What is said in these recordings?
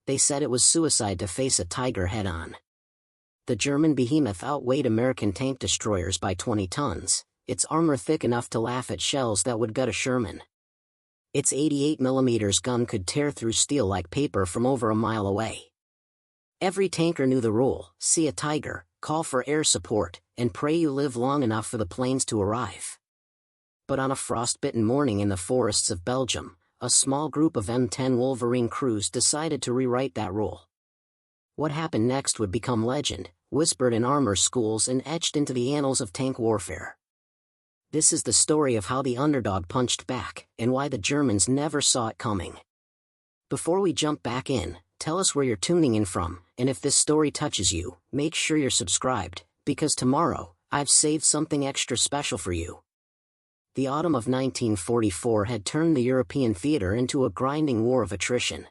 They said it was suicide to face a Tiger head-on. The German behemoth outweighed American tank destroyers by 20 tons, its armor thick enough to laugh at shells that would gut a Sherman. Its 88mm gun could tear through steel like paper from over a mile away. Every tanker knew the rule: see a Tiger, call for air support, and pray you live long enough for the planes to arrive. But on a frost-bitten morning in the forests of Belgium, a small group of M10 Wolverine crews decided to rewrite that rule. What happened next would become legend, whispered in armor schools and etched into the annals of tank warfare. This is the story of how the underdog punched back, and why the Germans never saw it coming. Before we jump back in, tell us where you're tuning in from, and if this story touches you, make sure you're subscribed, because tomorrow, I've saved something extra special for you. The autumn of 1944 had turned the European theater into a grinding war of attrition.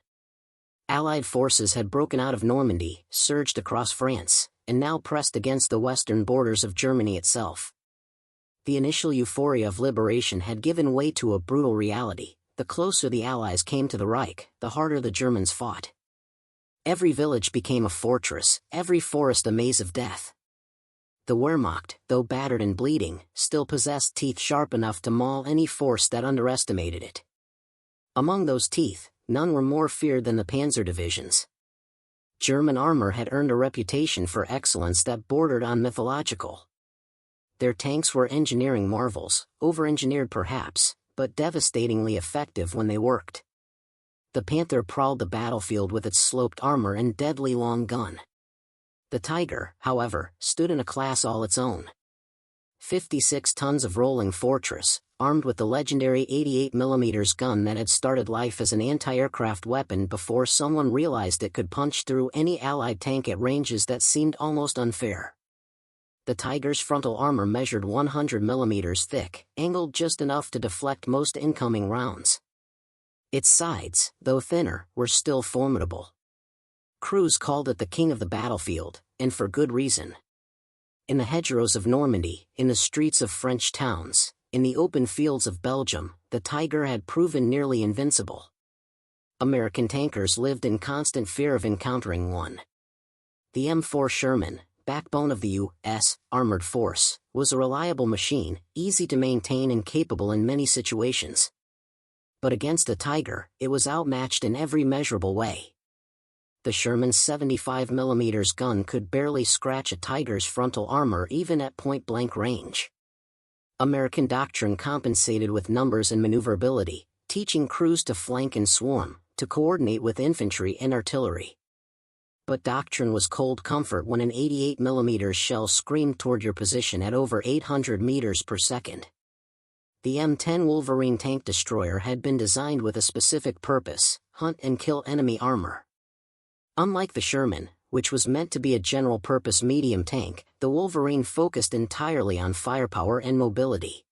Allied forces had broken out of Normandy, surged across France, and now pressed against the western borders of Germany itself. The initial euphoria of liberation had given way to a brutal reality: the closer the Allies came to the Reich, the harder the Germans fought. Every village became a fortress, every forest a maze of death. The Wehrmacht, though battered and bleeding, still possessed teeth sharp enough to maul any force that underestimated it. Among those teeth, none were more feared than the Panzer divisions. German armor had earned a reputation for excellence that bordered on mythological. Their tanks were engineering marvels, over-engineered perhaps, but devastatingly effective when they worked. The Panther prowled the battlefield with its sloped armor and deadly long gun. The Tiger, however, stood in a class all its own. 56 tons of rolling fortress, armed with the legendary 88mm gun that had started life as an anti-aircraft weapon before someone realized it could punch through any Allied tank at ranges that seemed almost unfair. The Tiger's frontal armor measured 100mm thick, angled just enough to deflect most incoming rounds. Its sides, though thinner, were still formidable. Crews called it the king of the battlefield, and for good reason. In the hedgerows of Normandy, in the streets of French towns, in the open fields of Belgium, the Tiger had proven nearly invincible. American tankers lived in constant fear of encountering one. The M4 Sherman, backbone of the U.S. Armored Force, was a reliable machine, easy to maintain and capable in many situations. But against a Tiger, it was outmatched in every measurable way. The Sherman's 75mm gun could barely scratch a Tiger's frontal armor even at point-blank range. American doctrine compensated with numbers and maneuverability, teaching crews to flank and swarm, to coordinate with infantry and artillery. But doctrine was cold comfort when an 88mm shell screamed toward your position at over 800 meters per second. The M10 Wolverine tank destroyer had been designed with a specific purpose: hunt and kill enemy armor. Unlike the Sherman, which was meant to be a general-purpose medium tank, the Wolverine focused entirely on firepower and mobility.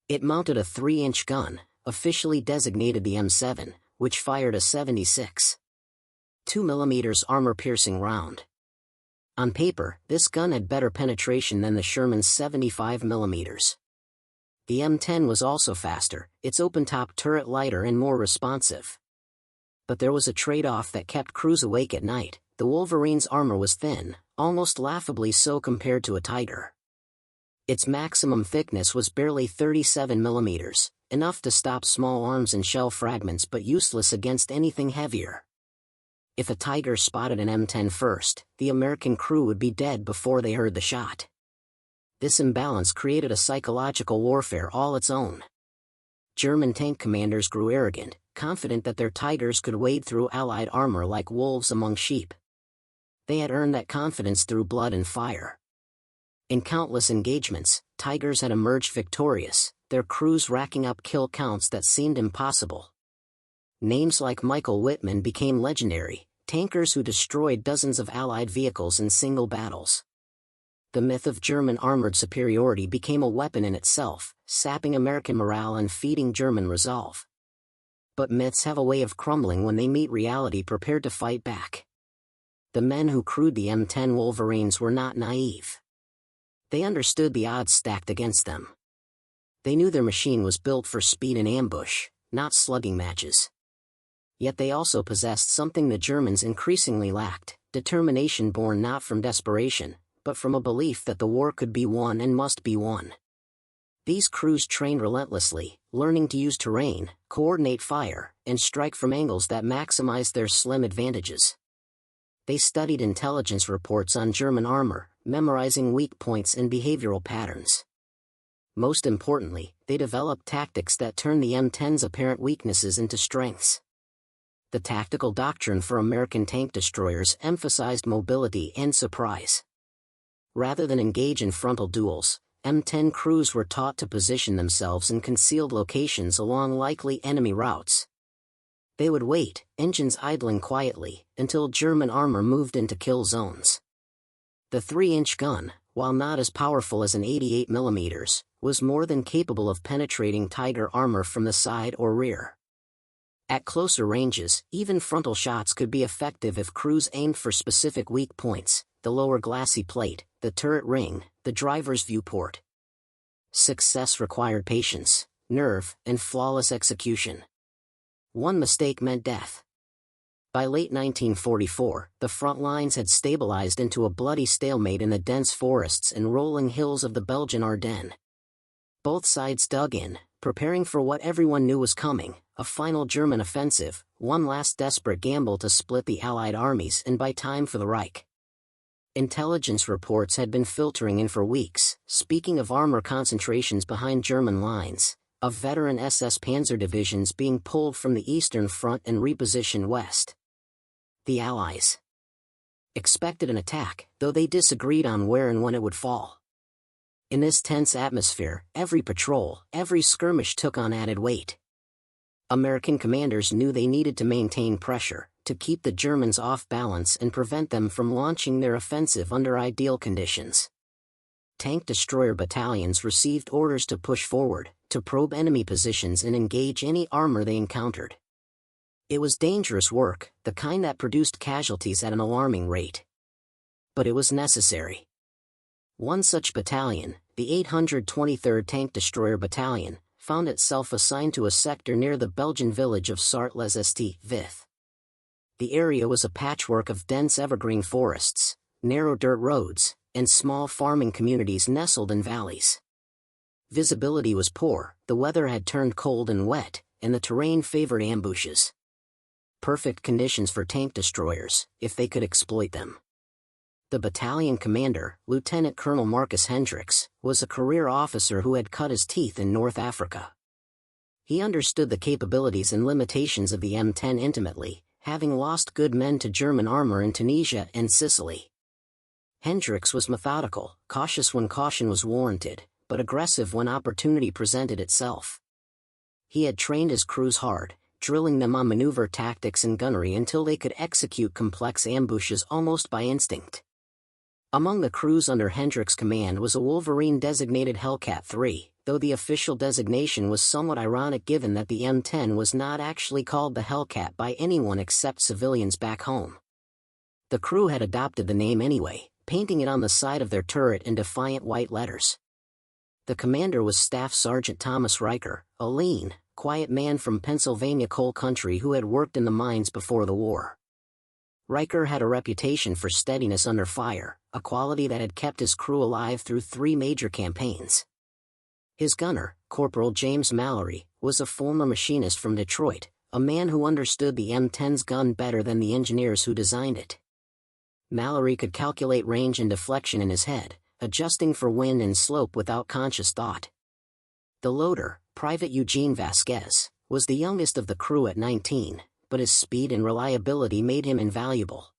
It mounted a 3-inch gun, officially designated the M7, which fired a 76.2 mm armor-piercing round. On paper, this gun had better penetration than the Sherman's 75mm. The M10 was also faster, its open-top turret lighter and more responsive. But there was a trade-off that kept crews awake at night: the Wolverine's armor was thin, almost laughably so compared to a Tiger. Its maximum thickness was barely 37mm, enough to stop small arms and shell fragments but useless against anything heavier. If a Tiger spotted an M10 first, the American crew would be dead before they heard the shot. This imbalance created a psychological warfare all its own. German tank commanders grew arrogant, confident that their Tigers could wade through Allied armor like wolves among sheep. They had earned that confidence through blood and fire. In countless engagements, Tigers had emerged victorious, their crews racking up kill counts that seemed impossible. Names like Michael Wittmann became legendary, tankers who destroyed dozens of Allied vehicles in single battles. The myth of German armored superiority became a weapon in itself, sapping American morale and feeding German resolve. But myths have a way of crumbling when they meet reality prepared to fight back. The men who crewed the M10 Wolverines were not naive. They understood the odds stacked against them. They knew their machine was built for speed and ambush, not slugging matches. Yet they also possessed something the Germans increasingly lacked, determination born not from desperation, but from a belief that the war could be won and must be won. These crews trained relentlessly, learning to use terrain, coordinate fire, and strike from angles that maximized their slim advantages. They studied intelligence reports on German armor, memorizing weak points and behavioral patterns. Most importantly, they developed tactics that turned the M10's apparent weaknesses into strengths. The tactical doctrine for American tank destroyers emphasized mobility and surprise. Rather than engage in frontal duels, M10 crews were taught to position themselves in concealed locations along likely enemy routes. They would wait, engines idling quietly, until German armor moved into kill zones. The 3-inch gun, while not as powerful as an 88mm, was more than capable of penetrating Tiger armor from the side or rear. At closer ranges, even frontal shots could be effective if crews aimed for specific weak points: the lower glacis plate, the turret ring, the driver's viewport. Success required patience, nerve, and flawless execution. One mistake meant death. By late 1944, the front lines had stabilized into a bloody stalemate in the dense forests and rolling hills of the Belgian Ardennes. Both sides dug in, preparing for what everyone knew was coming: a final German offensive, one last desperate gamble to split the Allied armies and buy time for the Reich. Intelligence reports had been filtering in for weeks, speaking of armor concentrations behind German lines, of veteran SS Panzer divisions being pulled from the Eastern Front and repositioned west. The Allies expected an attack, though they disagreed on where and when it would fall. In this tense atmosphere, every patrol, every skirmish took on added weight. American commanders knew they needed to maintain pressure, to keep the Germans off balance and prevent them from launching their offensive under ideal conditions. Tank destroyer battalions received orders to push forward, to probe enemy positions and engage any armor they encountered. It was dangerous work, the kind that produced casualties at an alarming rate. But it was necessary. One such battalion, the 823rd Tank Destroyer Battalion, found itself assigned to a sector near the Belgian village of Sartles-St. Vith. The area was a patchwork of dense evergreen forests, narrow dirt roads, and small farming communities nestled in valleys. Visibility was poor, the weather had turned cold and wet, and the terrain favored ambushes. Perfect conditions for tank destroyers, if they could exploit them. The battalion commander, Lieutenant Colonel Marcus Hendricks, was a career officer who had cut his teeth in North Africa. He understood the capabilities and limitations of the M10 intimately, having lost good men to German armor in Tunisia and Sicily. Hendricks was methodical, cautious when caution was warranted, but aggressive when opportunity presented itself. He had trained his crews hard, drilling them on maneuver tactics and gunnery until they could execute complex ambushes almost by instinct. Among the crews under Hendricks' command was a Wolverine designated Hellcat III, though the official designation was somewhat ironic given that the M10 was not actually called the Hellcat by anyone except civilians back home. The crew had adopted the name anyway, painting it on the side of their turret in defiant white letters. The commander was Staff Sergeant Thomas Reicher, a lean, quiet man from Pennsylvania coal country who had worked in the mines before the war. Reicher had a reputation for steadiness under fire, a quality that had kept his crew alive through 3 major campaigns. His gunner, Corporal James Mallory, was a former machinist from Detroit, a man who understood the M10's gun better than the engineers who designed it. Mallory could calculate range and deflection in his head, adjusting for wind and slope without conscious thought. The loader, Private Eugene Vasquez, was the youngest of the crew at 19, but his speed and reliability made him invaluable.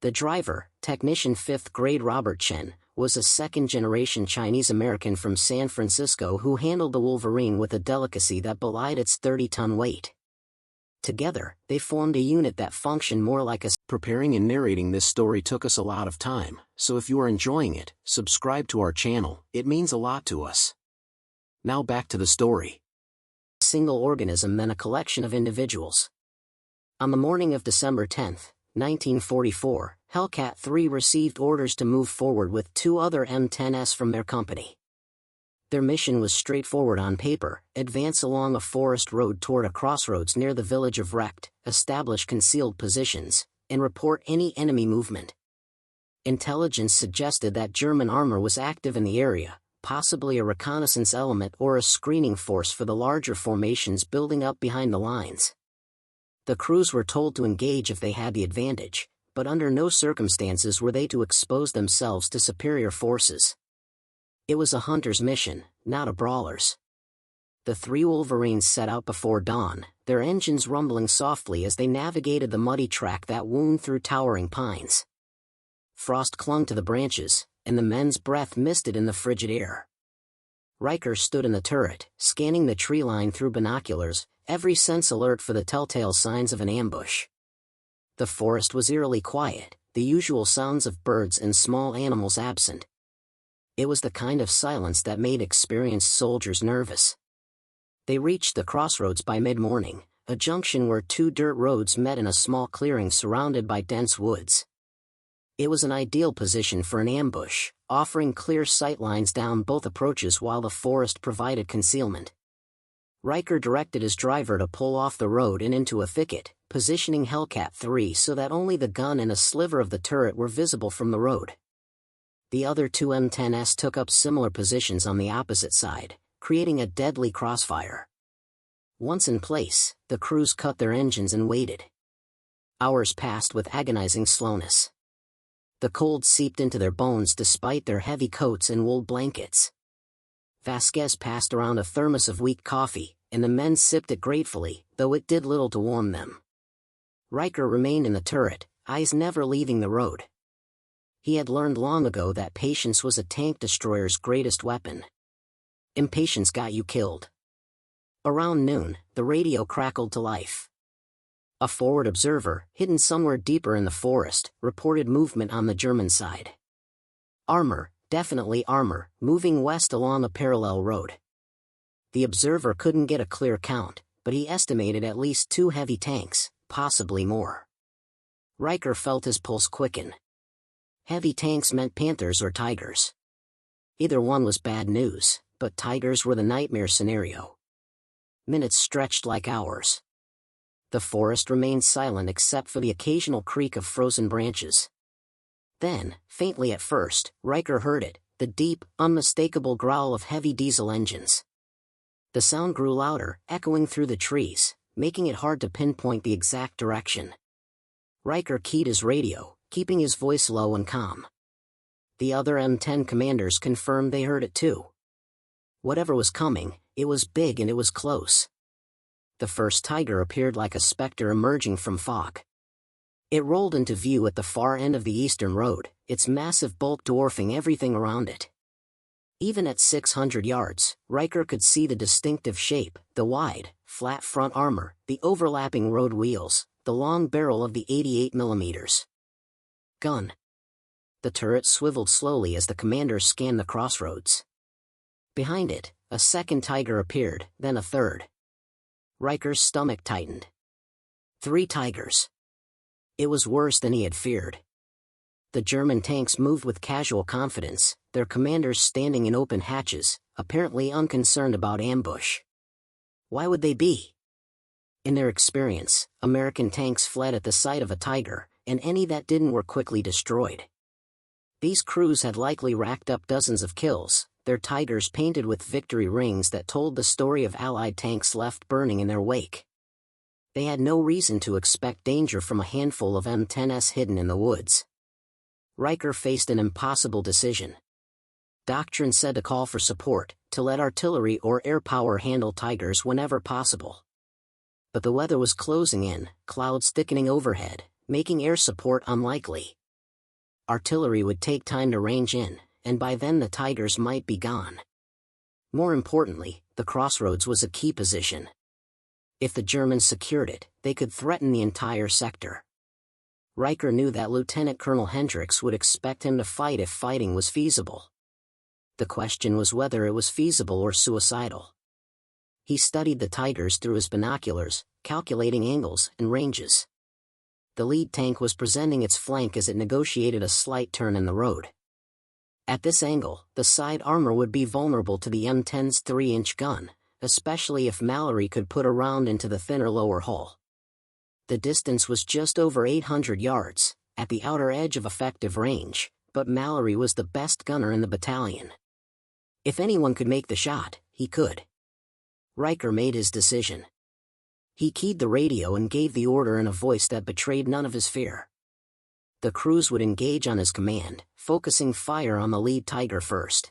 The driver, Technician 5th Grade Robert Chen, was a second-generation Chinese-American from San Francisco who handled the Wolverine with a delicacy that belied its 30-ton weight. Together, they formed a unit that functioned more like a... Preparing and narrating this story took us a lot of time, so if you are enjoying it, subscribe to our channel, it means a lot to us. Now back to the story. A single organism then a collection of individuals. On the morning of December 10, 1944, Hellcat III received orders to move forward with 2 other M10s from their company. Their mission was straightforward on paper: advance along a forest road toward a crossroads near the village of Recht, establish concealed positions, and report any enemy movement. Intelligence suggested that German armor was active in the area, possibly a reconnaissance element or a screening force for the larger formations building up behind the lines. The crews were told to engage if they had the advantage, but under no circumstances were they to expose themselves to superior forces. It was a hunter's mission, not a brawler's. The 3 Wolverines set out before dawn, their engines rumbling softly as they navigated the muddy track that wound through towering pines. Frost clung to the branches, and the men's breath misted in the frigid air. Riker stood in the turret, scanning the tree line through binoculars, every sense alert for the telltale signs of an ambush. The forest was eerily quiet, the usual sounds of birds and small animals absent. It was the kind of silence that made experienced soldiers nervous. They reached the crossroads by mid-morning, a junction where 2 dirt roads met in a small clearing surrounded by dense woods. It was an ideal position for an ambush, offering clear sight lines down both approaches while the forest provided concealment. Riker directed his driver to pull off the road and into a thicket, positioning Hellcat 3 so that only the gun and a sliver of the turret were visible from the road. The other 2 M10s took up similar positions on the opposite side, creating a deadly crossfire. Once in place, the crews cut their engines and waited. Hours passed with agonizing slowness. The cold seeped into their bones despite their heavy coats and wool blankets. Vasquez passed around a thermos of weak coffee, and the men sipped it gratefully, though it did little to warm them. Riker remained in the turret, eyes never leaving the road. He had learned long ago that patience was a tank destroyer's greatest weapon. Impatience got you killed. Around noon, the radio crackled to life. A forward observer, hidden somewhere deeper in the forest, reported movement on the German side. Armor, definitely armor, moving west along a parallel road. The observer couldn't get a clear count, but he estimated at least 2 heavy tanks, possibly more. Riker felt his pulse quicken. Heavy tanks meant Panthers or Tigers. Either one was bad news, but Tigers were the nightmare scenario. Minutes stretched like hours. The forest remained silent except for the occasional creak of frozen branches. Then, faintly at first, Riker heard it, the deep, unmistakable growl of heavy diesel engines. The sound grew louder, echoing through the trees, making it hard to pinpoint the exact direction. Riker keyed his radio, keeping his voice low and calm. The other M10 commanders confirmed they heard it too. Whatever was coming, it was big and it was close. The first Tiger appeared like a specter emerging from fog. It rolled into view at the far end of the eastern road, its massive bulk dwarfing everything around it. Even at 600 yards, Riker could see the distinctive shape, the wide, flat front armor, the overlapping road wheels, the long barrel of the 88mm gun. The turret swiveled slowly as the commander scanned the crossroads. Behind it, a second Tiger appeared, then a third. Riker's stomach tightened. 3 Tigers. It was worse than he had feared. The German tanks moved with casual confidence, their commanders standing in open hatches, apparently unconcerned about ambush. Why would they be? In their experience, American tanks fled at the sight of a Tiger, and any that didn't were quickly destroyed. These crews had likely racked up dozens of kills, their Tigers painted with victory rings that told the story of Allied tanks left burning in their wake. They had no reason to expect danger from a handful of M10s hidden in the woods. Riker faced an impossible decision. Doctrine said to call for support, to let artillery or air power handle Tigers whenever possible. But the weather was closing in, clouds thickening overhead, making air support unlikely. Artillery would take time to range in, and by then the Tigers might be gone. More importantly, the crossroads was a key position. If the Germans secured it, they could threaten the entire sector. Riker knew that Lieutenant Colonel Hendricks would expect him to fight if fighting was feasible. The question was whether it was feasible or suicidal. He studied the Tigers through his binoculars, calculating angles and ranges. The lead tank was presenting its flank as it negotiated a slight turn in the road. At this angle, the side armor would be vulnerable to the M10's 3-inch gun, especially if Mallory could put a round into the thinner lower hull. The distance was just over 800 yards, at the outer edge of effective range, but Mallory was the best gunner in the battalion. If anyone could make the shot, he could. Riker made his decision. He keyed the radio and gave the order in a voice that betrayed none of his fear. The crews would engage on his command, focusing fire on the lead Tiger first.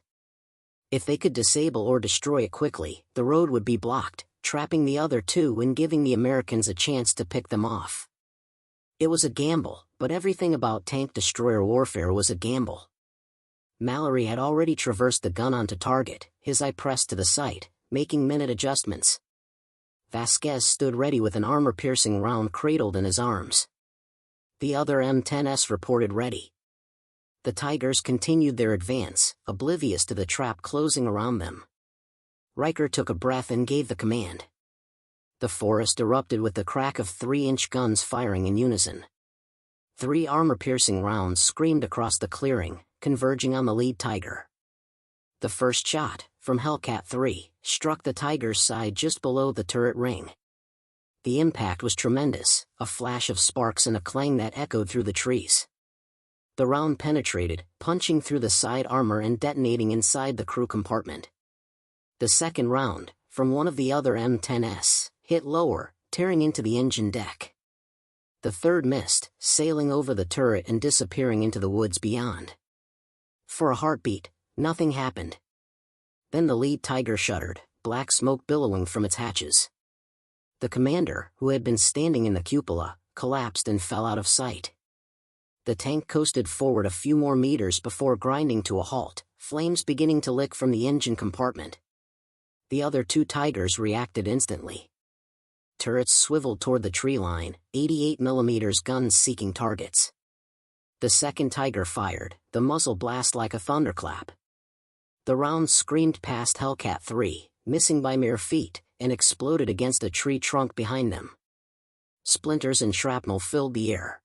If they could disable or destroy it quickly, the road would be blocked, trapping the other two and giving the Americans a chance to pick them off. It was a gamble, but everything about tank-destroyer warfare was a gamble. Mallory had already traversed the gun onto target, his eye pressed to the sight, making minute adjustments. Vasquez stood ready with an armor-piercing round cradled in his arms. The other M10s reported ready. The Tigers continued their advance, oblivious to the trap closing around them. Riker took a breath and gave the command. The forest erupted with the crack of 3-inch guns firing in unison. 3 armor-piercing rounds screamed across the clearing, converging on the lead Tiger. The first shot, from Hellcat 3, struck the Tiger's side just below the turret ring. The impact was tremendous, a flash of sparks and a clang that echoed through the trees. The round penetrated, punching through the side armor and detonating inside the crew compartment. The second round, from one of the other M10s, hit lower, tearing into the engine deck. The third missed, sailing over the turret and disappearing into the woods beyond. For a heartbeat, nothing happened. Then the lead Tiger shuddered, black smoke billowing from its hatches. The commander, who had been standing in the cupola, collapsed and fell out of sight. The tank coasted forward a few more meters before grinding to a halt, flames beginning to lick from the engine compartment. The other 2 Tigers reacted instantly. Turrets swiveled toward the tree line, 88mm guns seeking targets. The second Tiger fired, the muzzle blast like a thunderclap. The round screamed past Hellcat 3, missing by mere feet, and exploded against a tree trunk behind them. Splinters and shrapnel filled the air.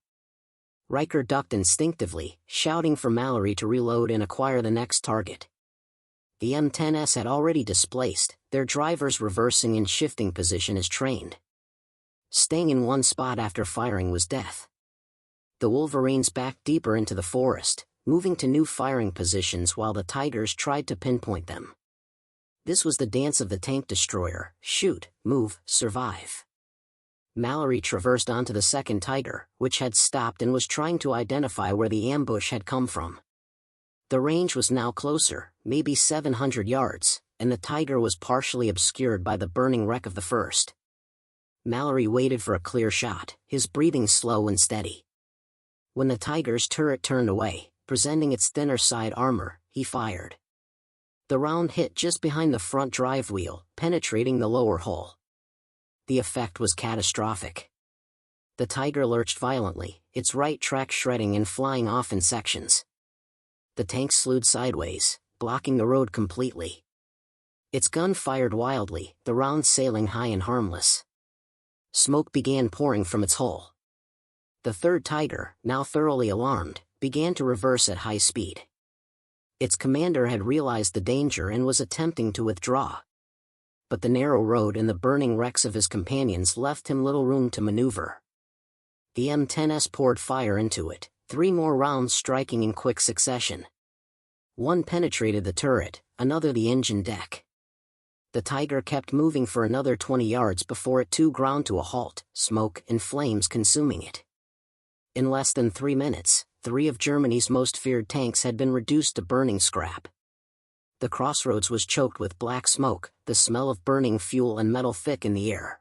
Riker ducked instinctively, shouting for Mallory to reload and acquire the next target. The M10s had already displaced, their drivers reversing and shifting position as trained. Staying in one spot after firing was death. The Wolverines backed deeper into the forest, moving to new firing positions while the Tigers tried to pinpoint them. This was the dance of the tank destroyer: shoot, move, survive. Mallory traversed onto the second Tiger, which had stopped and was trying to identify where the ambush had come from. The range was now closer, maybe 700 yards, and the Tiger was partially obscured by the burning wreck of the first. Mallory waited for a clear shot, his breathing slow and steady. When the Tiger's turret turned away, presenting its thinner side armor, he fired. The round hit just behind the front drive wheel, penetrating the lower hull. The effect was catastrophic. The Tiger lurched violently, its right track shredding and flying off in sections. The tank slewed sideways, blocking the road completely. Its gun fired wildly, the round sailing high and harmless. Smoke began pouring from its hull. The third Tiger, now thoroughly alarmed, began to reverse at high speed. Its commander had realized the danger and was attempting to withdraw. But the narrow road and the burning wrecks of his companions left him little room to maneuver. The M10s poured fire into it, 3 more rounds striking in quick succession. One penetrated the turret, another the engine deck. The Tiger kept moving for another 20 yards before it too ground to a halt, smoke and flames consuming it. In less than 3 minutes, 3 of Germany's most feared tanks had been reduced to burning scrap. The crossroads was choked with black smoke, the smell of burning fuel and metal thick in the air.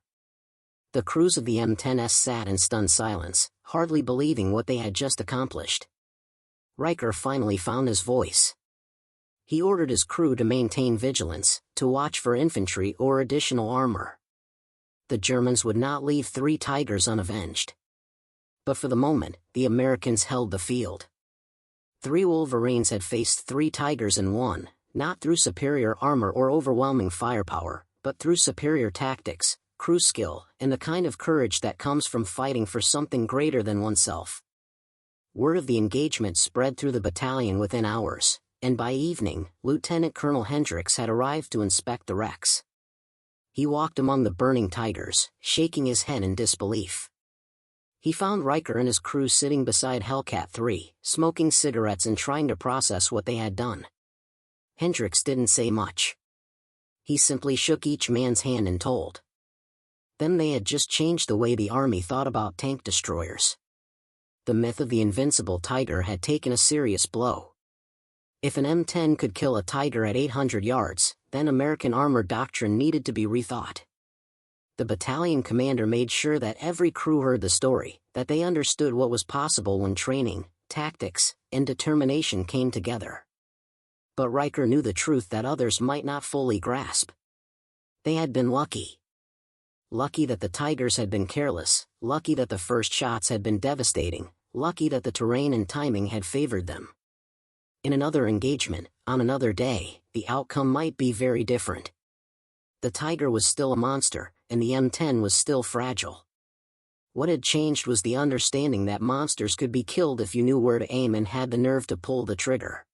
The crews of the M10s sat in stunned silence, hardly believing what they had just accomplished. Riker finally found his voice. He ordered his crew to maintain vigilance, to watch for infantry or additional armor. The Germans would not leave 3 Tigers unavenged. But for the moment, the Americans held the field. 3 Wolverines had faced 3 Tigers and won, not through superior armor or overwhelming firepower, but through superior tactics, crew skill, and the kind of courage that comes from fighting for something greater than oneself. Word of the engagement spread through the battalion within hours, and by evening, Lieutenant Colonel Hendricks had arrived to inspect the wrecks. He walked among the burning Tigers, shaking his head in disbelief. He found Riker and his crew sitting beside Hellcat 3, smoking cigarettes and trying to process what they had done. Hendricks didn't say much. He simply shook each man's hand and told them they had just changed the way the army thought about tank destroyers. The myth of the invincible Tiger had taken a serious blow. If an M10 could kill a Tiger at 800 yards, then American armor doctrine needed to be rethought. The battalion commander made sure that every crew heard the story, that they understood what was possible when training, tactics, and determination came together. But Riker knew the truth that others might not fully grasp. They had been lucky. Lucky that the Tigers had been careless, lucky that the first shots had been devastating, lucky that the terrain and timing had favored them. In another engagement, on another day, the outcome might be very different. The Tiger was still a monster, and the M10 was still fragile. What had changed was the understanding that monsters could be killed if you knew where to aim and had the nerve to pull the trigger.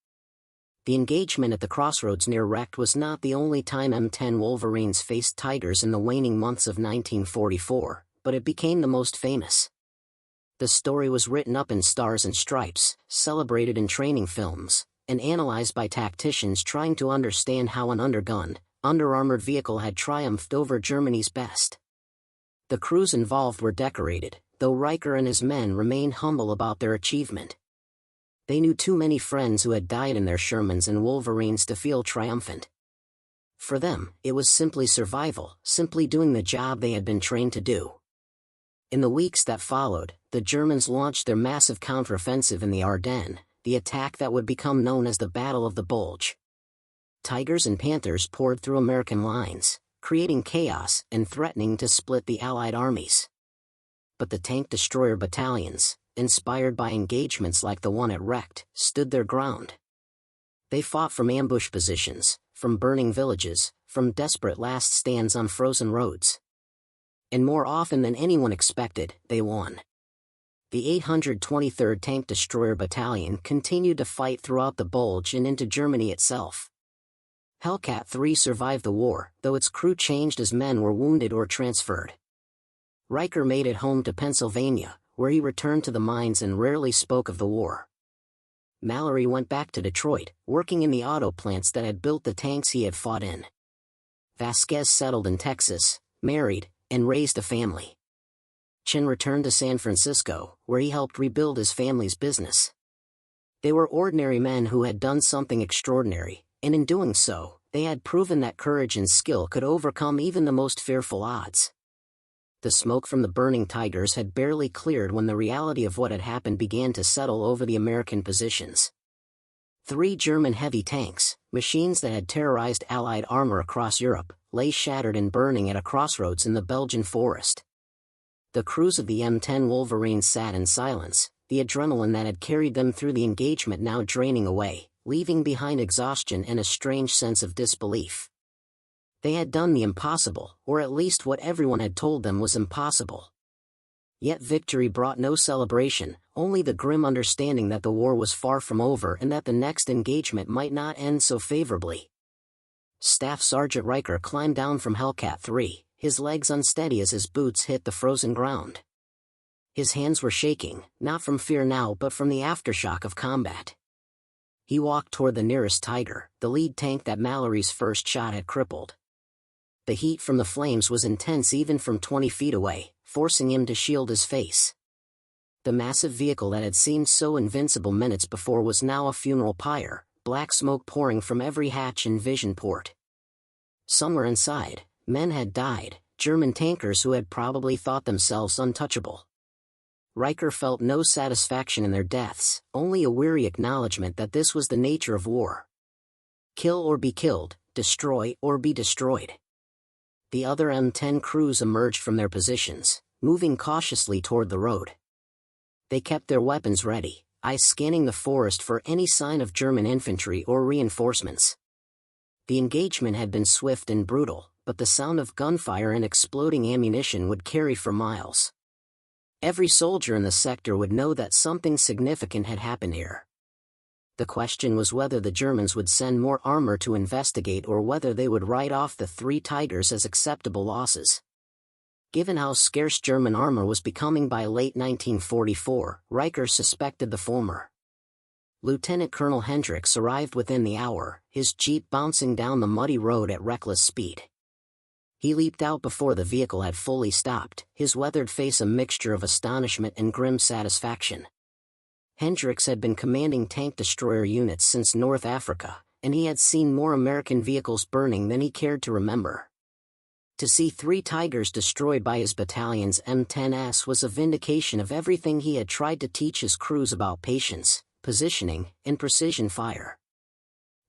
The engagement at the crossroads near Reich was not the only time M10 Wolverines faced Tigers in the waning months of 1944, but it became the most famous. The story was written up in stars and stripes, celebrated in training films, and analyzed by tacticians trying to understand how an undergunned, under-armored vehicle had triumphed over Germany's best. The crews involved were decorated, though Riker and his men remained humble about their achievement. They knew too many friends who had died in their Shermans and Wolverines to feel triumphant. For them, it was simply survival, simply doing the job they had been trained to do. In the weeks that followed, the Germans launched their massive counteroffensive in the Ardennes, the attack that would become known as the Battle of the Bulge. Tigers and Panthers poured through American lines, creating chaos and threatening to split the Allied armies. But the tank destroyer battalions, inspired by engagements like the one at Recht, stood their ground. They fought from ambush positions, from burning villages, from desperate last stands on frozen roads. And more often than anyone expected, they won. The 823rd Tank Destroyer Battalion continued to fight throughout the Bulge and into Germany itself. Hellcat 3 survived the war, though its crew changed as men were wounded or transferred. Riker made it home to Pennsylvania, where he returned to the mines and rarely spoke of the war. Mallory went back to Detroit, working in the auto plants that had built the tanks he had fought in. Vasquez settled in Texas, married, and raised a family. Chin returned to San Francisco, where he helped rebuild his family's business. They were ordinary men who had done something extraordinary, and in doing so, they had proven that courage and skill could overcome even the most fearful odds. The smoke from the burning Tigers had barely cleared when the reality of what had happened began to settle over the American positions. 3 German heavy tanks, machines that had terrorized Allied armor across Europe, lay shattered and burning at a crossroads in the Belgian forest. The crews of the M10 Wolverines sat in silence, the adrenaline that had carried them through the engagement now draining away, leaving behind exhaustion and a strange sense of disbelief. They had done the impossible, or at least what everyone had told them was impossible. Yet victory brought no celebration, only the grim understanding that the war was far from over and that the next engagement might not end so favorably. Staff Sergeant Riker climbed down from Hellcat 3, his legs unsteady as his boots hit the frozen ground. His hands were shaking, not from fear now but from the aftershock of combat. He walked toward the nearest Tiger, the lead tank that Mallory's first shot had crippled. The heat from the flames was intense even from 20 feet away, forcing him to shield his face. The massive vehicle that had seemed so invincible minutes before was now a funeral pyre, black smoke pouring from every hatch and vision port. Somewhere inside, men had died, German tankers who had probably thought themselves untouchable. Riker felt no satisfaction in their deaths, only a weary acknowledgement that this was the nature of war. Kill or be killed, destroy or be destroyed. The other M10 crews emerged from their positions, moving cautiously toward the road. They kept their weapons ready, eyes scanning the forest for any sign of German infantry or reinforcements. The engagement had been swift and brutal, but the sound of gunfire and exploding ammunition would carry for miles. Every soldier in the sector would know that something significant had happened here. The question was whether the Germans would send more armor to investigate or whether they would write off the 3 Tigers as acceptable losses. Given how scarce German armor was becoming by late 1944, Reich suspected the former. Lieutenant Colonel Hendricks arrived within the hour, his jeep bouncing down the muddy road at reckless speed. He leaped out before the vehicle had fully stopped, his weathered face a mixture of astonishment and grim satisfaction. Hendricks had been commanding tank destroyer units since North Africa, and he had seen more American vehicles burning than he cared to remember. To see 3 Tigers destroyed by his battalion's M10s was a vindication of everything he had tried to teach his crews about patience, positioning, and precision fire.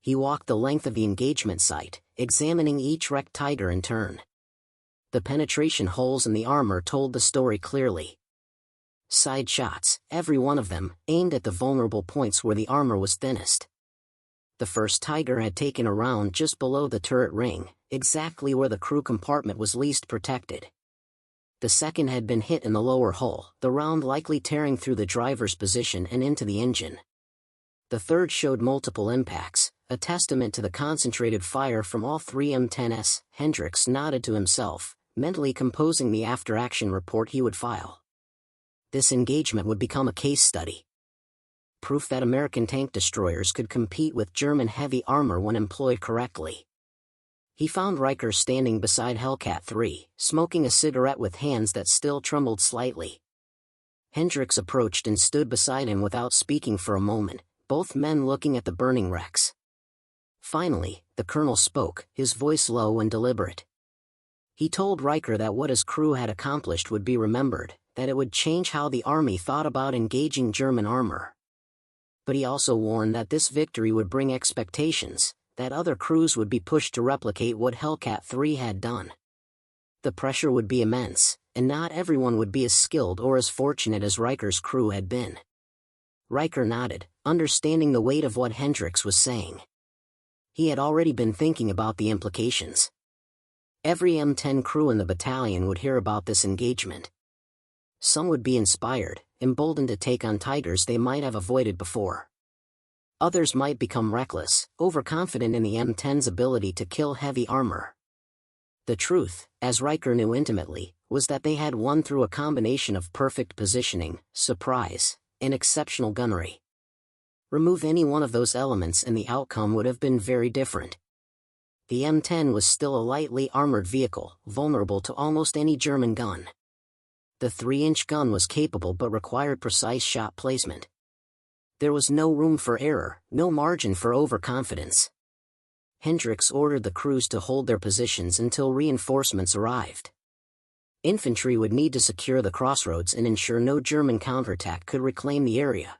He walked the length of the engagement site, examining each wrecked Tiger in turn. The penetration holes in the armor told the story clearly. Side shots, every one of them, aimed at the vulnerable points where the armor was thinnest. The first Tiger had taken a round just below the turret ring, exactly where the crew compartment was least protected. The second had been hit in the lower hull, the round likely tearing through the driver's position and into the engine. The third showed multiple impacts, a testament to the concentrated fire from all 3 M10s. Hendricks nodded to himself, mentally composing the after-action report he would file. This engagement would become a case study. Proof that American tank destroyers could compete with German heavy armor when employed correctly. He found Reich standing beside Hellcat 3, smoking a cigarette with hands that still trembled slightly. Hendricks approached and stood beside him without speaking for a moment, both men looking at the burning wrecks. Finally, the colonel spoke, his voice low and deliberate. He told Reich that what his crew had accomplished would be remembered, that it would change how the army thought about engaging German armor. But he also warned that this victory would bring expectations, that other crews would be pushed to replicate what Hellcat 3 had done. The pressure would be immense, and not everyone would be as skilled or as fortunate as Reich's crew had been. Reich nodded, understanding the weight of what Hendricks was saying. He had already been thinking about the implications. Every M10 crew in the battalion would hear about this engagement. Some would be inspired, emboldened to take on Tigers they might have avoided before. Others might become reckless, overconfident in the M10's ability to kill heavy armor. The truth, as Reich knew intimately, was that they had won through a combination of perfect positioning, surprise, and exceptional gunnery. Remove any one of those elements and the outcome would have been very different. The M10 was still a lightly armored vehicle, vulnerable to almost any German gun. The 3-inch gun was capable but required precise shot placement. There was no room for error, no margin for overconfidence. Hendricks ordered the crews to hold their positions until reinforcements arrived. Infantry would need to secure the crossroads and ensure no German counterattack could reclaim the area.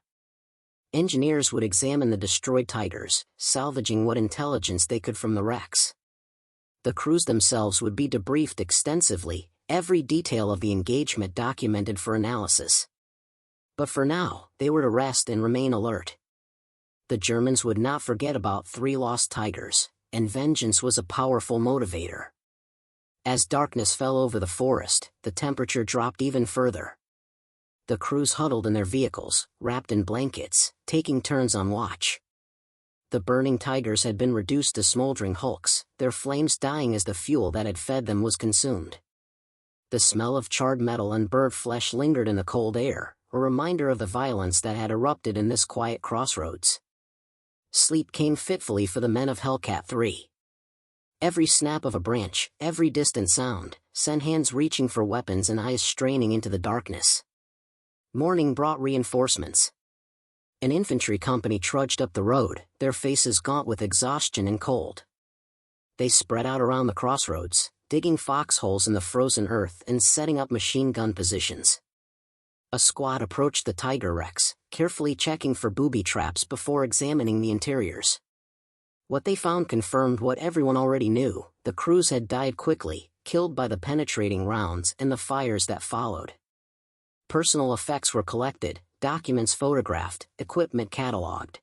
Engineers would examine the destroyed Tigers, salvaging what intelligence they could from the wrecks. The crews themselves would be debriefed extensively, every detail of the engagement documented for analysis. But for now, they were to rest and remain alert. The Germans would not forget about 3 lost Tigers, and vengeance was a powerful motivator. As darkness fell over the forest, the temperature dropped even further. The crews huddled in their vehicles, wrapped in blankets, taking turns on watch. The burning Tigers had been reduced to smoldering hulks, their flames dying as the fuel that had fed them was consumed. The smell of charred metal and burnt flesh lingered in the cold air, a reminder of the violence that had erupted in this quiet crossroads. Sleep came fitfully for the men of Hellcat 3. Every snap of a branch, every distant sound, sent hands reaching for weapons and eyes straining into the darkness. Morning brought reinforcements. An infantry company trudged up the road, their faces gaunt with exhaustion and cold. They spread out around the crossroads, digging foxholes in the frozen earth and setting up machine gun positions. A squad approached the Tiger wrecks, carefully checking for booby traps before examining the interiors. What they found confirmed what everyone already knew: the crews had died quickly, killed by the penetrating rounds and the fires that followed. Personal effects were collected, documents photographed, equipment catalogued.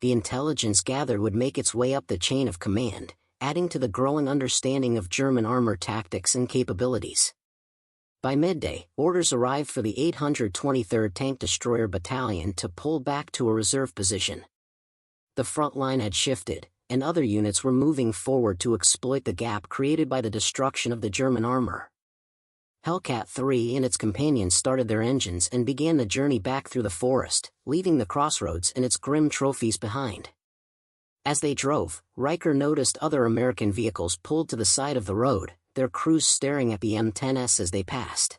The intelligence gathered would make its way up the chain of command, adding to the growing understanding of German armor tactics and capabilities. By midday, orders arrived for the 823rd Tank Destroyer Battalion to pull back to a reserve position. The front line had shifted, and other units were moving forward to exploit the gap created by the destruction of the German armor. Hellcat III and its companions started their engines and began the journey back through the forest, leaving the crossroads and its grim trophies behind. As they drove, Riker noticed other American vehicles pulled to the side of the road, their crews staring at the M10s as they passed.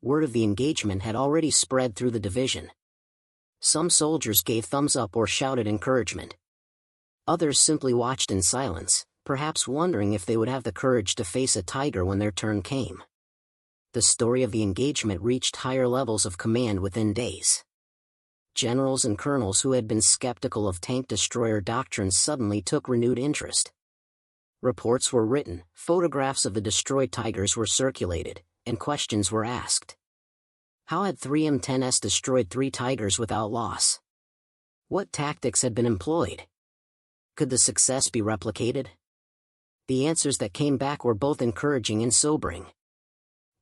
Word of the engagement had already spread through the division. Some soldiers gave thumbs up or shouted encouragement. Others simply watched in silence, perhaps wondering if they would have the courage to face a tiger when their turn came. The story of the engagement reached higher levels of command within days. Generals and colonels who had been skeptical of tank destroyer doctrines suddenly took renewed interest. Reports were written, photographs of the destroyed tigers were circulated, and questions were asked. How had 3 M10s destroyed 3 tigers without loss? What tactics had been employed? Could the success be replicated? The answers that came back were both encouraging and sobering.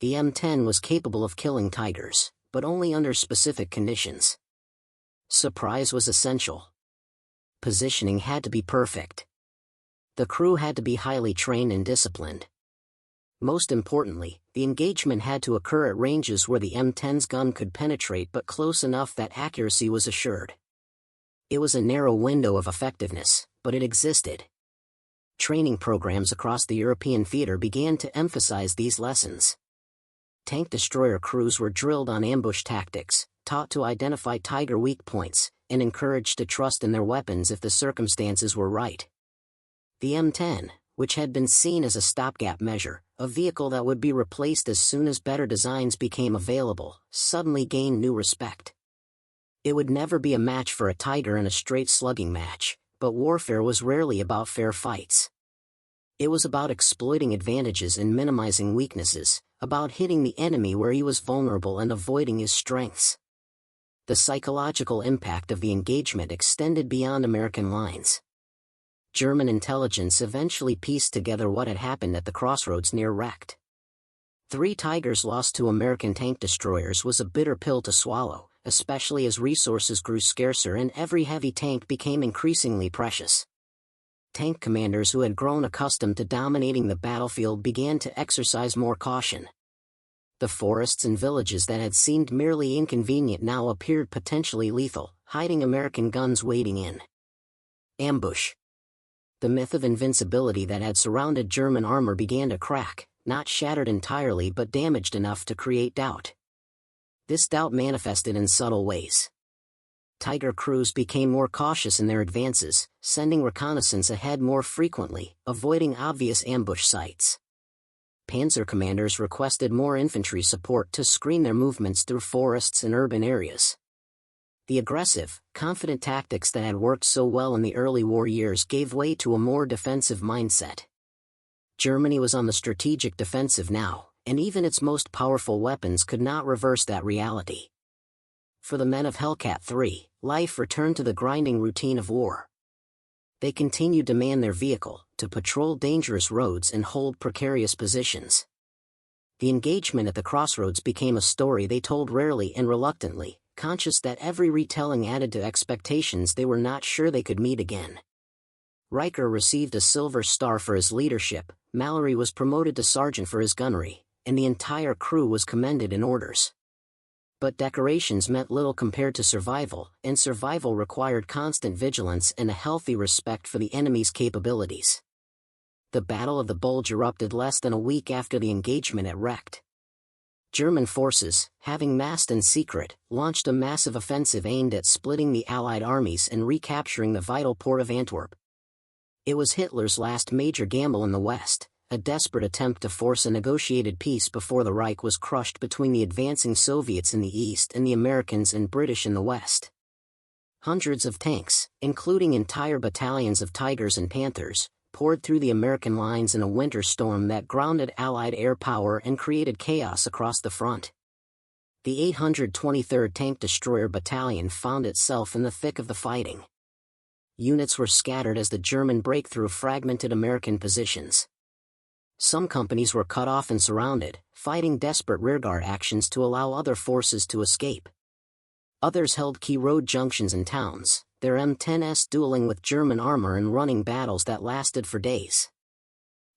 The M10 was capable of killing tigers, but only under specific conditions. Surprise was essential. Positioning had to be perfect. The crew had to be highly trained and disciplined. Most importantly, the engagement had to occur at ranges where the M10's gun could penetrate but close enough that accuracy was assured. It was a narrow window of effectiveness, but it existed. Training programs across the European theater began to emphasize these lessons. Tank destroyer crews were drilled on ambush tactics, taught to identify tiger weak points, and encouraged to trust in their weapons if the circumstances were right. The M10, which had been seen as a stopgap measure, a vehicle that would be replaced as soon as better designs became available, suddenly gained new respect. It would never be a match for a tiger in a straight slugging match, but warfare was rarely about fair fights. It was about exploiting advantages and minimizing weaknesses, about hitting the enemy where he was vulnerable and avoiding his strengths. The psychological impact of the engagement extended beyond American lines. German intelligence eventually pieced together what had happened at the crossroads near Reich. 3 tigers lost to American tank destroyers was a bitter pill to swallow, especially as resources grew scarcer and every heavy tank became increasingly precious. Tank commanders who had grown accustomed to dominating the battlefield began to exercise more caution. The forests and villages that had seemed merely inconvenient now appeared potentially lethal, hiding American guns waiting in. Ambush. The myth of invincibility that had surrounded German armor began to crack, not shattered entirely but damaged enough to create doubt. This doubt manifested in subtle ways. Tiger crews became more cautious in their advances, sending reconnaissance ahead more frequently, avoiding obvious ambush sites. Panzer commanders requested more infantry support to screen their movements through forests and urban areas. The aggressive, confident tactics that had worked so well in the early war years gave way to a more defensive mindset. Germany was on the strategic defensive now, and even its most powerful weapons could not reverse that reality. For the men of Hellcat III, life returned to the grinding routine of war. They continued to man their vehicle, to patrol dangerous roads and hold precarious positions. The engagement at the crossroads became a story they told rarely and reluctantly, conscious that every retelling added to expectations they were not sure they could meet again. Riker received a Silver Star for his leadership, Mallory was promoted to sergeant for his gunnery, and the entire crew was commended in orders. But decorations meant little compared to survival, and survival required constant vigilance and a healthy respect for the enemy's capabilities. The Battle of the Bulge erupted less than a week after the engagement at Recht. German forces, having massed in secret, launched a massive offensive aimed at splitting the Allied armies and recapturing the vital port of Antwerp. It was Hitler's last major gamble in the West, a desperate attempt to force a negotiated peace before the Reich was crushed between the advancing Soviets in the East and the Americans and British in the West. Hundreds of tanks, including entire battalions of Tigers and Panthers, poured through the American lines in a winter storm that grounded Allied air power and created chaos across the front. The 823rd Tank Destroyer Battalion found itself in the thick of the fighting. Units were scattered as the German breakthrough fragmented American positions. Some companies were cut off and surrounded, fighting desperate rearguard actions to allow other forces to escape. Others held key road junctions in towns, their M10s dueling with German armor and running battles that lasted for days.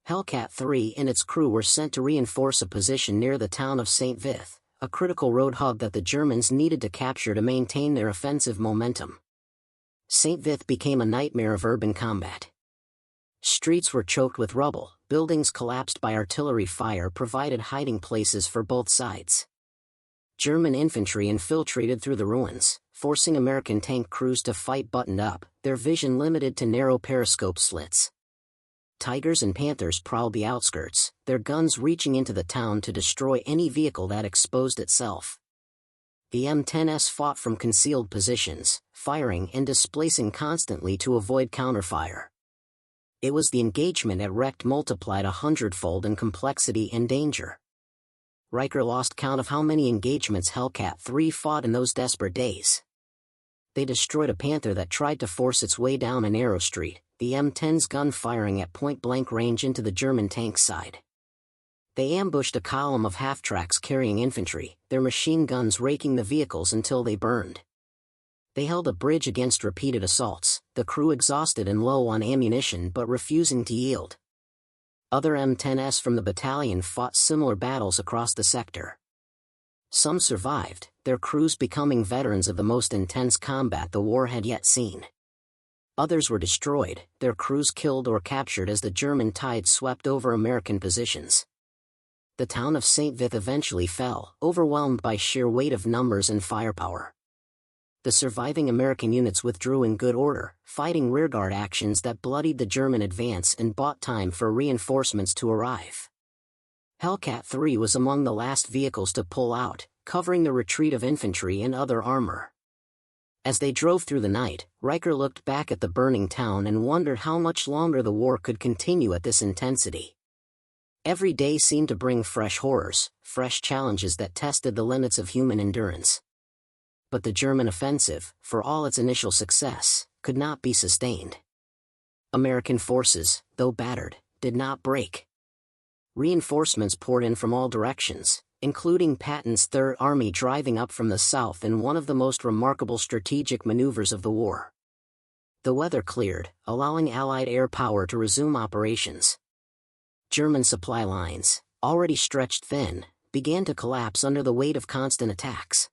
Hellcat III and its crew were sent to reinforce a position near the town of St. Vith, a critical road hub that the Germans needed to capture to maintain their offensive momentum. St. Vith became a nightmare of urban combat. Streets were choked with rubble, buildings collapsed by artillery fire provided hiding places for both sides. German infantry infiltrated through the ruins, forcing American tank crews to fight buttoned up, their vision limited to narrow periscope slits. Tigers and Panthers prowled the outskirts, their guns reaching into the town to destroy any vehicle that exposed itself. The M10s fought from concealed positions, firing and displacing constantly to avoid counterfire. It was the engagement at Reich multiplied 100-fold in complexity and danger. Reich lost count of how many engagements Hellcat III fought in those desperate days. They destroyed a Panther that tried to force its way down a narrow street, the M10's gun firing at point-blank range into the German tank's side. They ambushed a column of half-tracks carrying infantry, their machine guns raking the vehicles until they burned. They held a bridge against repeated assaults, the crew exhausted and low on ammunition but refusing to yield. Other M10s from the battalion fought similar battles across the sector. Some survived, their crews becoming veterans of the most intense combat the war had yet seen. Others were destroyed, their crews killed or captured as the German tide swept over American positions. The town of St. Vith eventually fell, overwhelmed by sheer weight of numbers and firepower. The surviving American units withdrew in good order, fighting rearguard actions that bloodied the German advance and bought time for reinforcements to arrive. Hellcat III was among the last vehicles to pull out, covering the retreat of infantry and other armor. As they drove through the night, Reich looked back at the burning town and wondered how much longer the war could continue at this intensity. Every day seemed to bring fresh horrors, fresh challenges that tested the limits of human endurance. But the German offensive, for all its initial success, could not be sustained. American forces, though battered, did not break. Reinforcements poured in from all directions, including Patton's Third Army driving up from the south in one of the most remarkable strategic maneuvers of the war. The weather cleared, allowing Allied air power to resume operations. German supply lines, already stretched thin, began to collapse under the weight of constant attacks.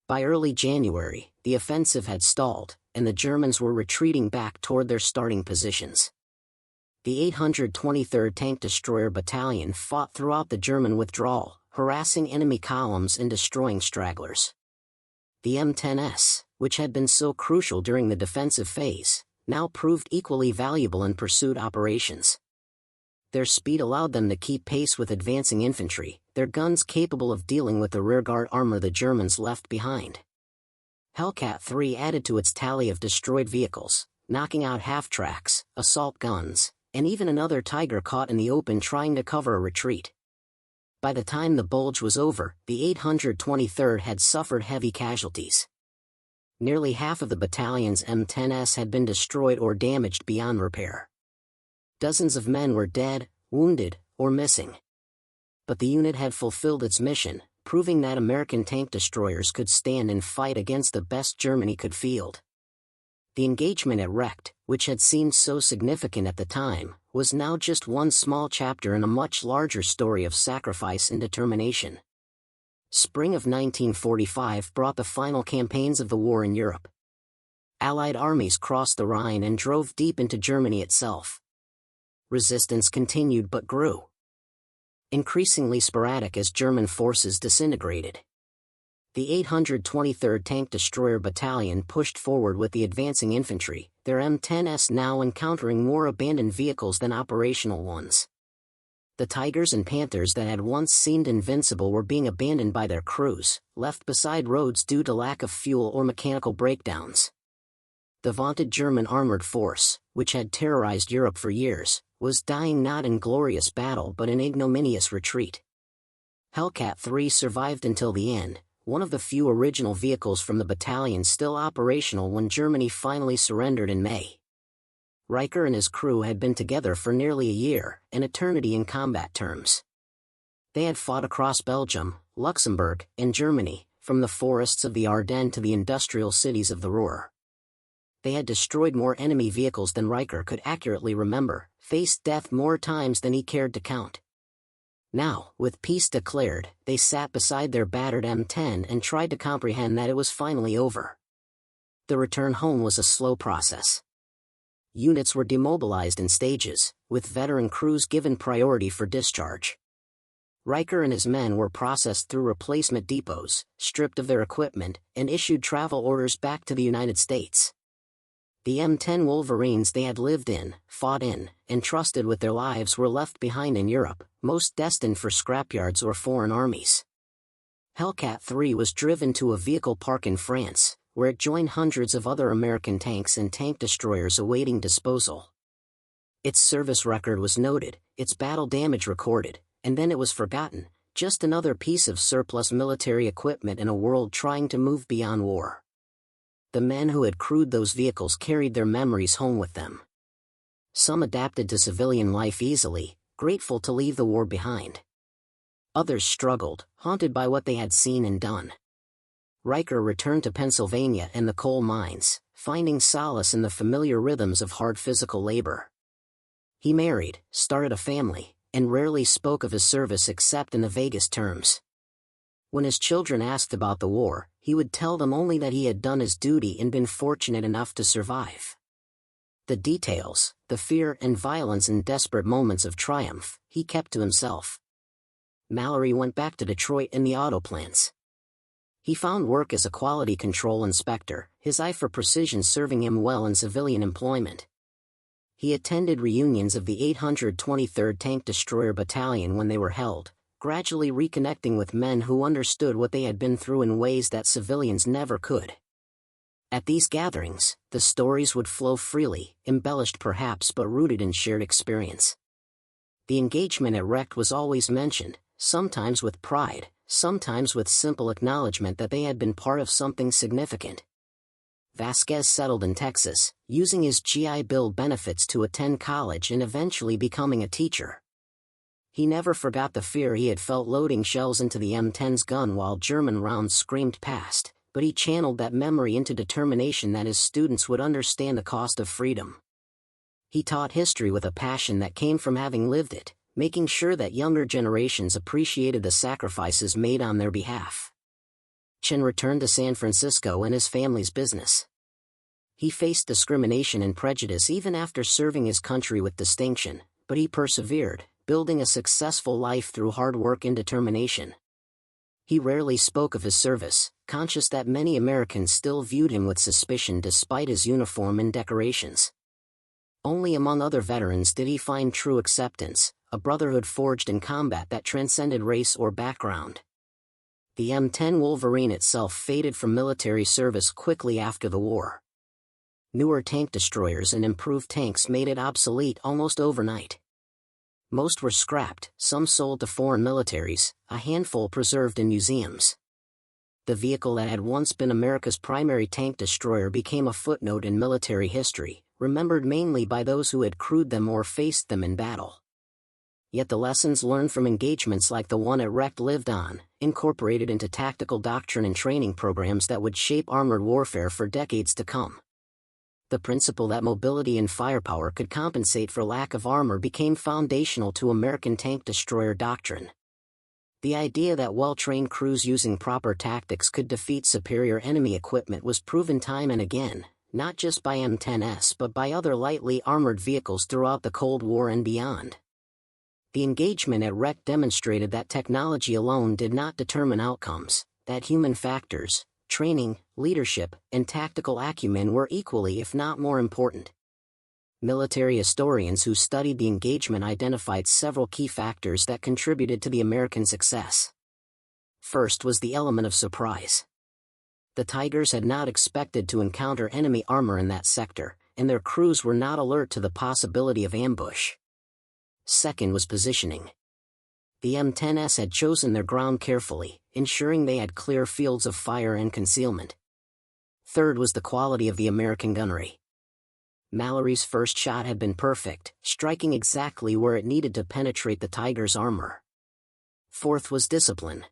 By early January, the offensive had stalled, and the Germans were retreating back toward their starting positions. The 823rd Tank Destroyer Battalion fought throughout the German withdrawal, harassing enemy columns and destroying stragglers. The M10s, which had been so crucial during the defensive phase, now proved equally valuable in pursuit operations. Their speed allowed them to keep pace with advancing infantry, their guns capable of dealing with the rearguard armor the Germans left behind. Hellcat III added to its tally of destroyed vehicles, knocking out half-tracks, assault guns, and even another Tiger caught in the open trying to cover a retreat. By the time the bulge was over, the 823rd had suffered heavy casualties. Nearly half of the battalion's M10s had been destroyed or damaged beyond repair. Dozens of men were dead, wounded, or missing. But the unit had fulfilled its mission, proving that American tank destroyers could stand and fight against the best Germany could field. The engagement at Recht, which had seemed so significant at the time, was now just one small chapter in a much larger story of sacrifice and determination. Spring of 1945 brought the final campaigns of the war in Europe. Allied armies crossed the Rhine and drove deep into Germany itself. Resistance continued but grew. Increasingly sporadic as German forces disintegrated. The 823rd Tank Destroyer Battalion pushed forward with the advancing infantry, their M10s now encountering more abandoned vehicles than operational ones. The Tigers and Panthers that had once seemed invincible were being abandoned by their crews, left beside roads due to lack of fuel or mechanical breakdowns. The vaunted German armored force, which had terrorized Europe for years, was dying not in glorious battle but in ignominious retreat. Hellcat III survived until the end, one of the few original vehicles from the battalion still operational when Germany finally surrendered in May. Reich and his crew had been together for nearly a year, an eternity in combat terms. They had fought across Belgium, Luxembourg, and Germany, from the forests of the Ardennes to the industrial cities of the Ruhr. They had destroyed more enemy vehicles than Riker could accurately remember, faced death more times than he cared to count. Now, with peace declared, they sat beside their battered M10 and tried to comprehend that it was finally over. The return home was a slow process. Units were demobilized in stages, with veteran crews given priority for discharge. Riker and his men were processed through replacement depots, stripped of their equipment, and issued travel orders back to the United States. The M10 Wolverines they had lived in, fought in, and trusted with their lives were left behind in Europe, most destined for scrapyards or foreign armies. Hellcat III was driven to a vehicle park in France, where it joined hundreds of other American tanks and tank destroyers awaiting disposal. Its service record was noted, its battle damage recorded, and then it was forgotten, just another piece of surplus military equipment in a world trying to move beyond war. The men who had crewed those vehicles carried their memories home with them. Some adapted to civilian life easily, grateful to leave the war behind. Others struggled, haunted by what they had seen and done. Riker returned to Pennsylvania and the coal mines, finding solace in the familiar rhythms of hard physical labor. He married, started a family, and rarely spoke of his service except in the vaguest terms. When his children asked about the war, he would tell them only that he had done his duty and been fortunate enough to survive. The details, the fear and violence and desperate moments of triumph, he kept to himself. Mallory went back to Detroit in the auto plants. He found work as a quality control inspector, his eye for precision serving him well in civilian employment. He attended reunions of the 823rd Tank Destroyer Battalion when they were held, gradually reconnecting with men who understood what they had been through in ways that civilians never could. At these gatherings, the stories would flow freely, embellished perhaps but rooted in shared experience. The engagement at Reich was always mentioned, sometimes with pride, sometimes with simple acknowledgement that they had been part of something significant. Vasquez settled in Texas, using his GI Bill benefits to attend college and eventually becoming a teacher. He never forgot the fear he had felt loading shells into the M10's gun while German rounds screamed past, but he channeled that memory into determination that his students would understand the cost of freedom. He taught history with a passion that came from having lived it, making sure that younger generations appreciated the sacrifices made on their behalf. Chen returned to San Francisco and his family's business. He faced discrimination and prejudice even after serving his country with distinction, but he persevered, building a successful life through hard work and determination. He rarely spoke of his service, conscious that many Americans still viewed him with suspicion despite his uniform and decorations. Only among other veterans did he find true acceptance, a brotherhood forged in combat that transcended race or background. The M10 Wolverine itself faded from military service quickly after the war. Newer tank destroyers and improved tanks made it obsolete almost overnight. Most were scrapped, some sold to foreign militaries, a handful preserved in museums. The vehicle that had once been America's primary tank destroyer became a footnote in military history, remembered mainly by those who had crewed them or faced them in battle. Yet the lessons learned from engagements like the one at Reich lived on, incorporated into tactical doctrine and training programs that would shape armored warfare for decades to come. The principle that mobility and firepower could compensate for lack of armor became foundational to American tank destroyer doctrine. The idea that well-trained crews using proper tactics could defeat superior enemy equipment was proven time and again, not just by M10s but by other lightly armored vehicles throughout the Cold War and beyond. The engagement at Reich demonstrated that technology alone did not determine outcomes, that human factors, training, leadership, and tactical acumen were equally if not more important. Military historians who studied the engagement identified several key factors that contributed to the American success. First was the element of surprise. The Tigers had not expected to encounter enemy armor in that sector, and their crews were not alert to the possibility of ambush. Second was positioning. The M10s had chosen their ground carefully, ensuring they had clear fields of fire and concealment. Third was the quality of the American gunnery. Mallory's first shot had been perfect, striking exactly where it needed to penetrate the Tiger's armor. Fourth was discipline.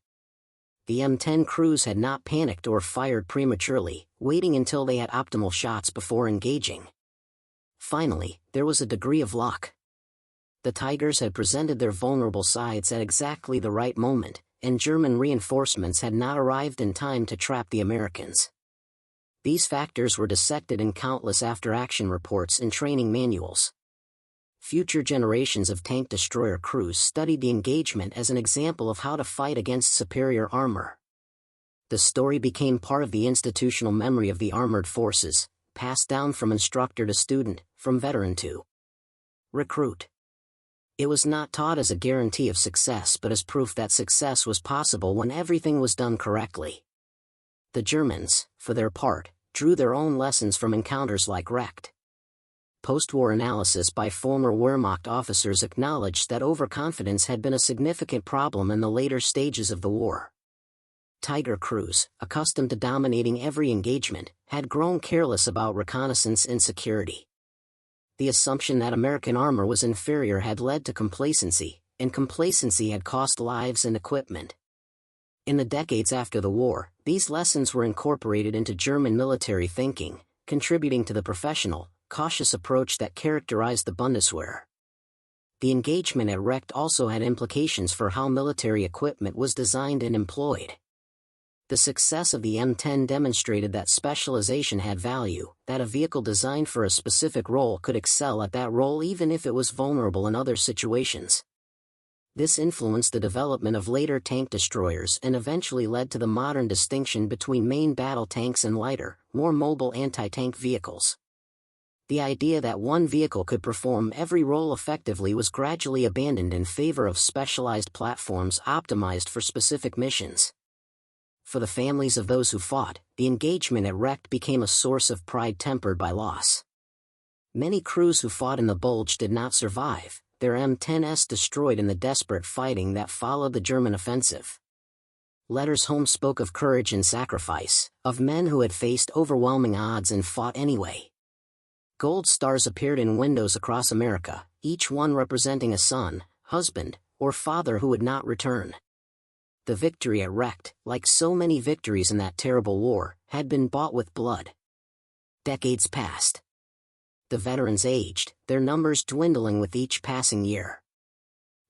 The M10 crews had not panicked or fired prematurely, waiting until they had optimal shots before engaging. Finally, there was a degree of luck. The Tigers had presented their vulnerable sides at exactly the right moment, and German reinforcements had not arrived in time to trap the Americans. These factors were dissected in countless after-action reports and training manuals. Future generations of tank destroyer crews studied the engagement as an example of how to fight against superior armor. The story became part of the institutional memory of the armored forces, passed down from instructor to student, from veteran to recruit. It was not taught as a guarantee of success but as proof that success was possible when everything was done correctly. The Germans, for their part, drew their own lessons from encounters like Reich. Post-war analysis by former Wehrmacht officers acknowledged that overconfidence had been a significant problem in the later stages of the war. Tiger crews, accustomed to dominating every engagement, had grown careless about reconnaissance and security. The assumption that American armor was inferior had led to complacency, and complacency had cost lives and equipment. In the decades after the war, these lessons were incorporated into German military thinking, contributing to the professional, cautious approach that characterized the Bundeswehr. The engagement at Recht also had implications for how military equipment was designed and employed. The success of the M10 demonstrated that specialization had value, that a vehicle designed for a specific role could excel at that role even if it was vulnerable in other situations. This influenced the development of later tank destroyers and eventually led to the modern distinction between main battle tanks and lighter, more mobile anti-tank vehicles. The idea that one vehicle could perform every role effectively was gradually abandoned in favor of specialized platforms optimized for specific missions. For the families of those who fought, the engagement at Recht became a source of pride tempered by loss. Many crews who fought in the Bulge did not survive, their M10s destroyed in the desperate fighting that followed the German offensive. Letters home spoke of courage and sacrifice, of men who had faced overwhelming odds and fought anyway. Gold stars appeared in windows across America, each one representing a son, husband, or father who would not return. The victory at Recht, like so many victories in that terrible war, had been bought with blood. Decades passed. The veterans aged, their numbers dwindling with each passing year.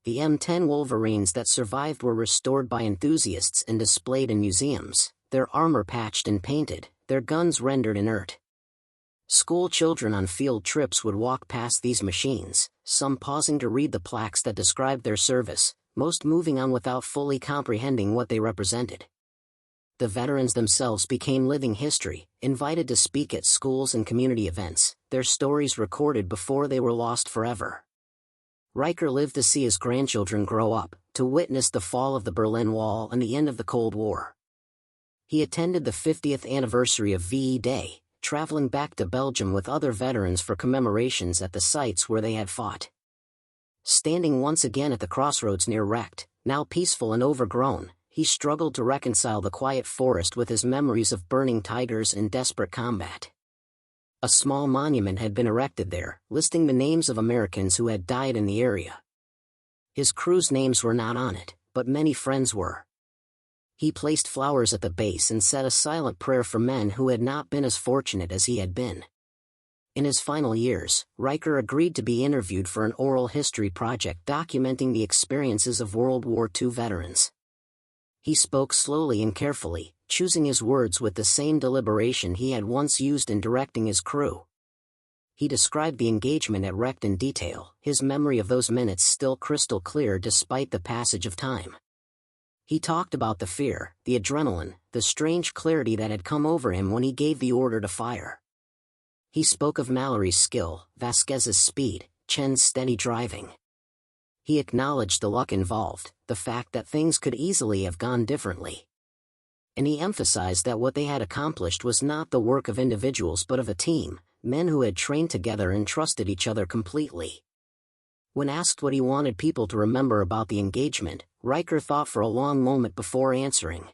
The M10 Wolverines that survived were restored by enthusiasts and displayed in museums, their armor patched and painted, their guns rendered inert. School children on field trips would walk past these machines, some pausing to read the plaques that described their service, most moving on without fully comprehending what they represented. The veterans themselves became living history, invited to speak at schools and community events, their stories recorded before they were lost forever. Reich lived to see his grandchildren grow up, to witness the fall of the Berlin Wall and the end of the Cold War. He attended the 50th anniversary of VE Day, traveling back to Belgium with other veterans for commemorations at the sites where they had fought. Standing once again at the crossroads near Recht, now peaceful and overgrown, he struggled to reconcile the quiet forest with his memories of burning tigers and desperate combat. A small monument had been erected there, listing the names of Americans who had died in the area. His crew's names were not on it, but many friends were. He placed flowers at the base and said a silent prayer for men who had not been as fortunate as he had been. In his final years, Reich agreed to be interviewed for an oral history project documenting the experiences of World War II veterans. He spoke slowly and carefully, choosing his words with the same deliberation he had once used in directing his crew. He described the engagement at Recht in detail, his memory of those minutes still crystal clear despite the passage of time. He talked about the fear, the adrenaline, the strange clarity that had come over him when he gave the order to fire. He spoke of Mallory's skill, Vasquez's speed, Chen's steady driving. He acknowledged the luck involved, the fact that things could easily have gone differently. And he emphasized that what they had accomplished was not the work of individuals but of a team, men who had trained together and trusted each other completely. When asked what he wanted people to remember about the engagement, Reich thought for a long moment before answering.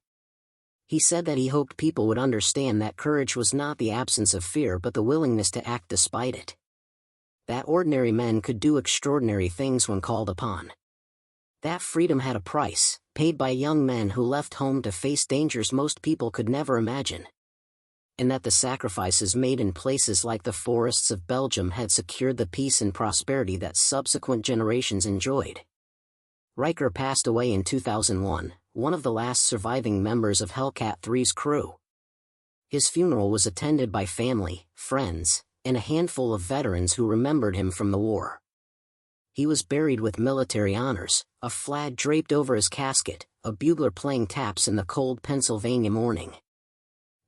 He said that he hoped people would understand that courage was not the absence of fear but the willingness to act despite it. That ordinary men could do extraordinary things when called upon. That freedom had a price, paid by young men who left home to face dangers most people could never imagine. And that the sacrifices made in places like the forests of Belgium had secured the peace and prosperity that subsequent generations enjoyed. Reich passed away in 2001, one of the last surviving members of Hellcat 3's crew. His funeral was attended by family, friends, and a handful of veterans who remembered him from the war. He was buried with military honors, a flag draped over his casket, a bugler playing taps in the cold Pennsylvania morning.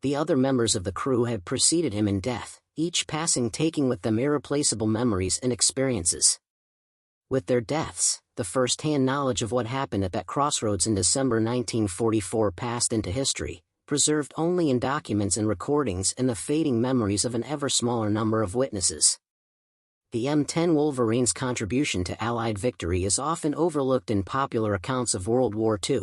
The other members of the crew had preceded him in death, each passing taking with them irreplaceable memories and experiences. With their deaths, the first-hand knowledge of what happened at that crossroads in December 1944 passed into history, preserved only in documents and recordings and the fading memories of an ever smaller number of witnesses. The M10 Wolverine's contribution to Allied victory is often overlooked in popular accounts of World War II.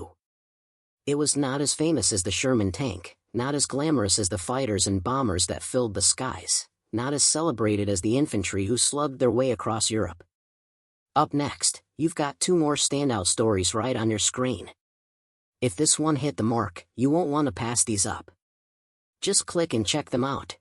It was not as famous as the Sherman tank, not as glamorous as the fighters and bombers that filled the skies, not as celebrated as the infantry who slugged their way across Europe. Up next, you've got two more standout stories right on your screen. If this one hit the mark, you won't want to pass these up. Just click and check them out.